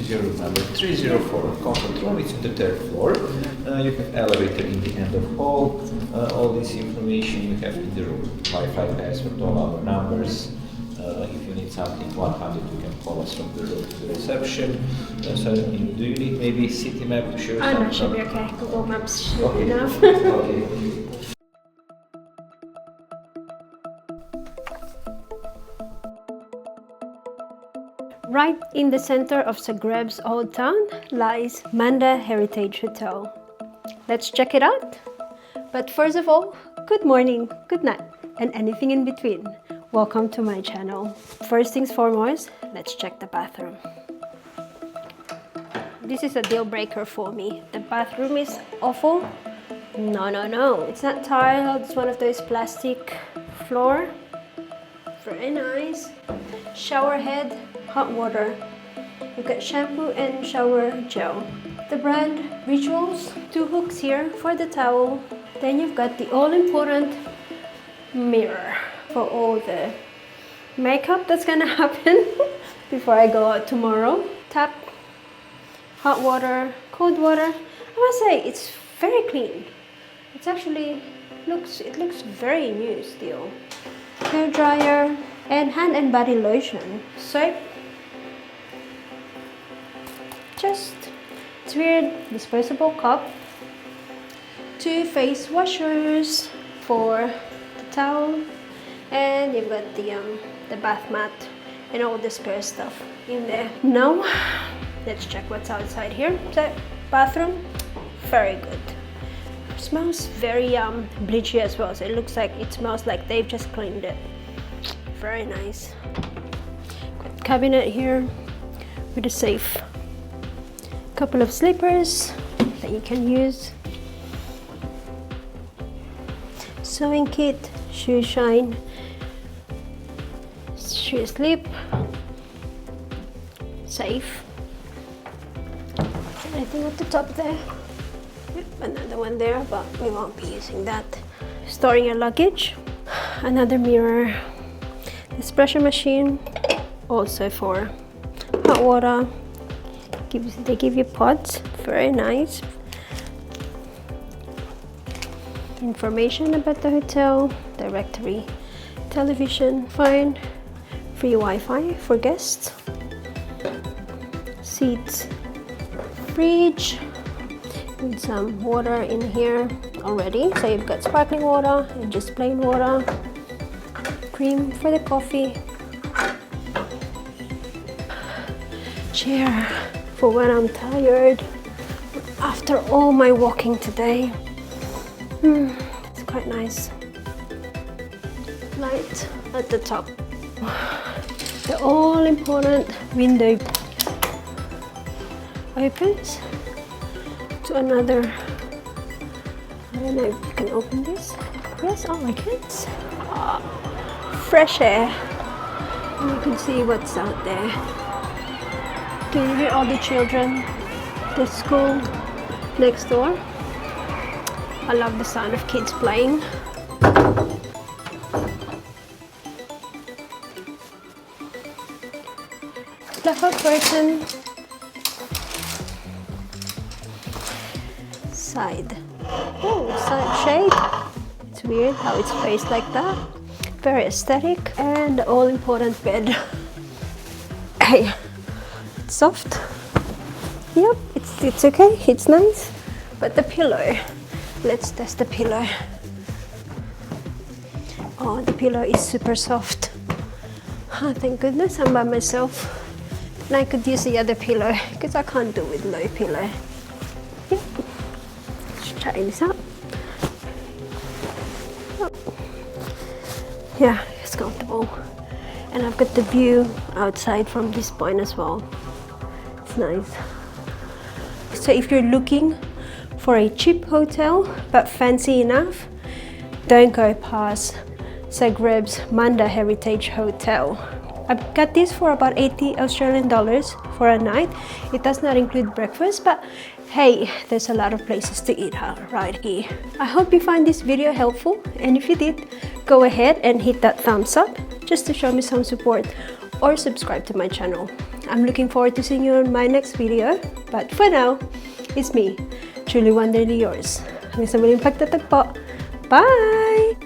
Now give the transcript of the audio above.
is your room number 304, comfort room. It's on the third floor. You have elevator in the end of hall. All this information you have in the room. Wi-Fi password, all our numbers. If you need something 100, you can call us from the room to the reception. So do you need maybe city map to show something? No, should be okay. Google Maps should be enough. Okay. Right in the center of Zagreb's old town lies Manda Heritage Hotel. Let's check it out. But first of all, good morning, good night, and anything in between. Welcome to my channel. First things foremost, let's check the bathroom. This is a deal breaker for me. The bathroom is awful. No, it's not tiled. It's one of those plastic floor. Very nice. Shower head, hot water. You've got shampoo and shower gel. The brand Rituals, 2 hooks here for the towel. Then you've got the all-important mirror for all the makeup that's gonna happen before I go out tomorrow. Tap, hot water, cold water. I must say it's very clean. It's actually it looks very new still. Hair dryer and hand and body lotion. Soap. It's weird, disposable cup. 2 face washers for the towel. And you've got the bath mat and all the spare stuff in there. Now, let's check what's outside here. So, bathroom, very good. Smells very bleachy as well, so it smells like they've just cleaned it. Very nice. Got cabinet here with a safe. Couple of slippers that you can use. Sewing kit, shoe shine, shoe slip, safe. Anything at the top there? Yep, another one there, but we won't be using that. Storing your luggage, another mirror, espresso machine, also for hot water. They give you pots, very nice. Information about the hotel, directory, television, phone, free Wi-Fi for guests, seats, fridge, with some water in here already. So you've got sparkling water and just plain water, cream for the coffee, chair for when I'm tired after all my walking today. It's quite nice. Light at the top. The all-important window opens to another. I don't know if you can open this. Yes, oh, I can. Fresh air. And you can see what's out there. Can you hear all the children? The school next door. I love the sound of kids playing. Blackout curtain. Side. Oh, side shade. It's weird how it's faced like that. Very aesthetic. And the all-important bed. Hey, it's soft. Yep, it's okay. It's nice. But the pillow. Let's test the pillow. Oh, the pillow is super soft. Oh, thank goodness I'm by myself. And I could use the other pillow because I can't do with low pillow. Yep. Let's try this out. Oh. Yeah, it's comfortable. And I've got the view outside from this point as well. It's nice. So if you're looking for a cheap hotel but fancy enough, don't go past Zagreb's Manda Heritage Hotel. I've got this for about 80 Australian dollars for a night. It does not include breakfast, but hey, there's a lot of places to eat right here. I hope you find this video helpful, and if you did, go ahead and hit that thumbs up just to show me some support. or subscribe to my channel. I'm looking forward to seeing you on my next video. But for now, it's me, truly wonderfully yours. Hanggang sa muling pagtatagpo. Bye!